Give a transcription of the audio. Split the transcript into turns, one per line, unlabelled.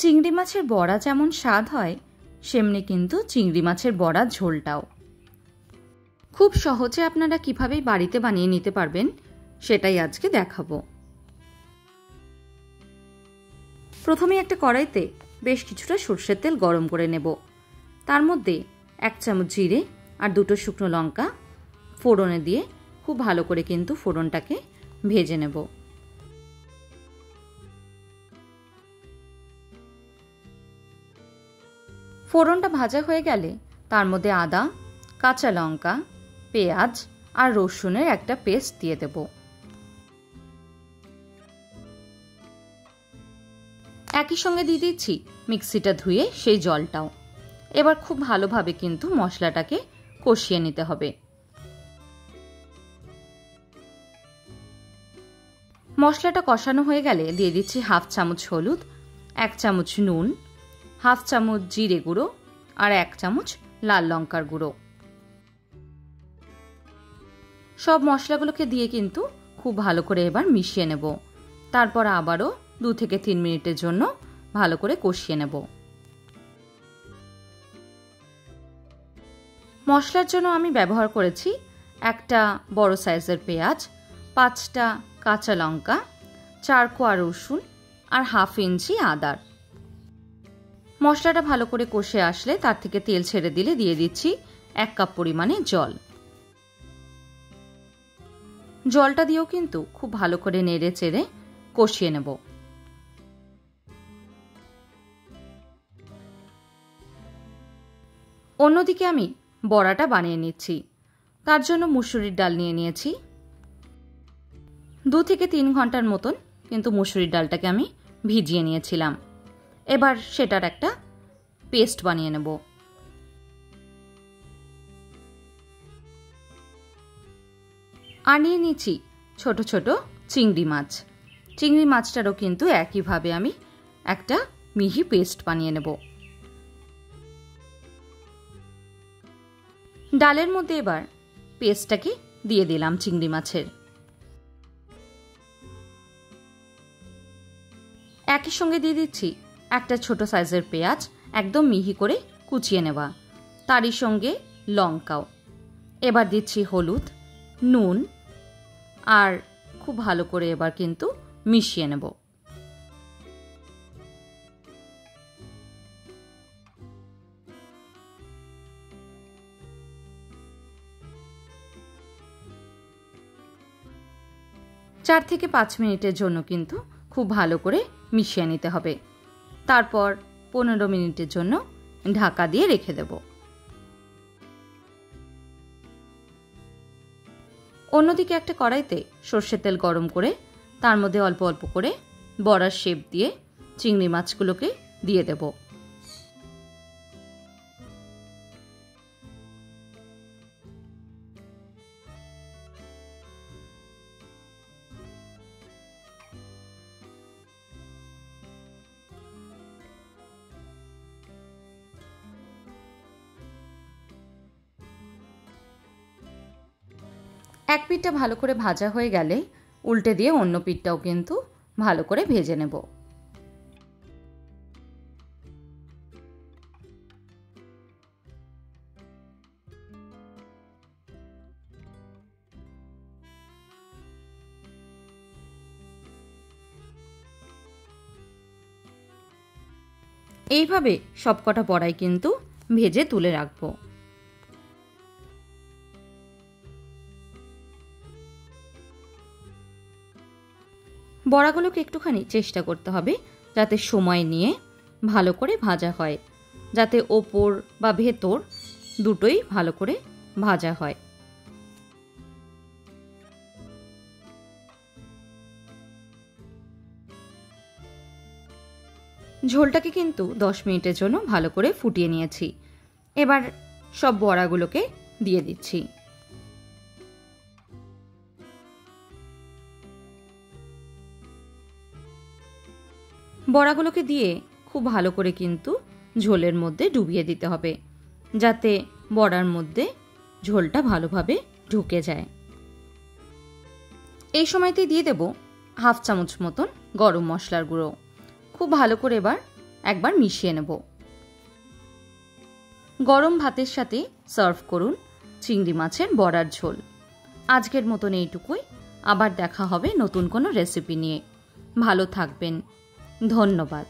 চিংড়ি মাছের বড়া যেমন স্বাদ হয়, সেমনি কিন্তু চিংড়ি মাছের বড়ার ঝোলটাও খুব সহজে আপনারা কিভাবে বাড়িতে বানিয়ে নিতে পারবেন সেটাই আজকে দেখাবো। প্রথমে একটা কড়াইতে বেশ কিছুটা সরষের তেল গরম করে নেব। তার মধ্যে 1 চামচ জিরে আর 2টো শুকনো লঙ্কা ফোড়নে দিয়ে খুব ভালো করে কিন্তু ফোড়নটাকে ভেজে নেব। ফোড়নটা ভাজা হয়ে গেলে তার মধ্যে আদা, কাঁচা লঙ্কা, পেঁয়াজ আর রসুনের একটা পেস্ট দিয়ে দেব। একই সঙ্গে দিয়ে দিচ্ছি মিক্সিটা ধুয়ে সেই জলটাও। এবার খুব ভালোভাবে কিন্তু মশলাটাকে কষিয়ে নিতে হবে। মশলাটা কষানো হয়ে গেলে দিয়ে দিচ্ছি 1/2 চামচ হলুদ, 1 চামচ নুন, 1/2 চামচ জিরে গুঁড়ো আর 1 চামচ লাল লঙ্কার গুঁড়ো। সব মশলাগুলোকে দিয়ে কিন্তু খুব ভালো করে এবার মিশিয়ে নেব। তারপর আবারও 2 থেকে 3 মিনিটের জন্য ভালো করে কষিয়ে নেব। মশলার জন্য আমি ব্যবহার করেছি একটা বড় সাইজের পেঁয়াজ, 5টা কাঁচা লঙ্কা, 4 কোয়া রসুন আর 1/2 ইঞ্চি আদা। মশলাটা ভালো করে কষে আসলে তার থেকে তেল ছেড়ে দিলে দিয়ে দিচ্ছি 1 কাপ পরিমাণে জল। জলটা দিয়েও কিন্তু খুব ভালো করে নেড়ে চেড়ে কষিয়ে নেব। অন্যদিকে আমি বড়াটা বানিয়ে নিচ্ছি। তার জন্য মুসুরির ডাল নিয়ে নিয়েছি। 2 থেকে 3 ঘন্টার মতন কিন্তু মুসুরির ডালটাকে আমি ভিজিয়ে নিয়েছিলাম। এবার সেটার একটা পেস্ট বানিয়ে নেব। আর নিয়ে নিচ্ছি ছোট ছোট চিংড়ি মাছ। চিংড়ি মাছটারও কিন্তু একইভাবে আমি একটা মিহি পেস্ট বানিয়ে নেব। ডালের মধ্যে এবার পেস্টটাকে দিয়ে দিলাম চিংড়ি মাছের। একই সঙ্গে দিয়ে দিচ্ছি একটা ছোট সাইজের পেঁয়াজ একদম মিহি করে কুচিয়ে নেওয়া, তারই সঙ্গে লঙ্কাও। এবার দিচ্ছি হলুদ, নুন আর খুব ভালো করে এবার কিন্তু মিশিয়ে নেব। চার থেকে 5 মিনিটের জন্য কিন্তু খুব ভালো করে মিশিয়ে নিতে হবে। তারপর 15 মিনিটের জন্য ঢাকা দিয়ে রেখে দেব। অন্যদিকে একটা কড়াইতে সরষের তেল গরম করে তার মধ্যে অল্প অল্প করে বড়ার শেপ দিয়ে চিংড়ি মাছগুলোকে দিয়ে দেব। এক পিঠটা ভালো করে ভাজা হয়ে গেলে উল্টে দিয়ে অন্য পিঠটাও কিন্তু ভালো করে ভেজে নেব। এইভাবে সবকটা বড়াই কিন্তু ভেজে তুলে রাখবো। বড়াগুলোকে একটুখানি চেষ্টা করতে হবে যাতে সময় নিয়ে ভালো করে ভাজা হয়, যাতে ওপর বা ভেতর দুটোই ভালো করে ভাজা হয়। ঝোলটাকে কিন্তু 10 মিনিটের জন্য ভালো করে ফুটিয়ে নিয়েছি। এবার সব বড়াগুলোকে দিয়ে দিচ্ছি। বড়াগুলোকে দিয়ে খুব ভালো করে কিন্তু ঝোলের মধ্যে ডুবিয়ে দিতে হবে, যাতে বড়ার মধ্যে ঝোলটা ভালোভাবে ঢুকে যায়। এই সময়তে দিয়ে দেব 1/2 চামচ মতন গরম মশলার গুঁড়ো। খুব ভালো করে এবার একবার মিশিয়ে নেব। গরম ভাতের সাথে সার্ভ করুন চিংড়ি মাছের বড়ার ঝোল। আজকের মতন এইটুকুই। আবার দেখা হবে নতুন কোনো রেসিপি নিয়ে। ভালো থাকবেন। ধন্যবাদ।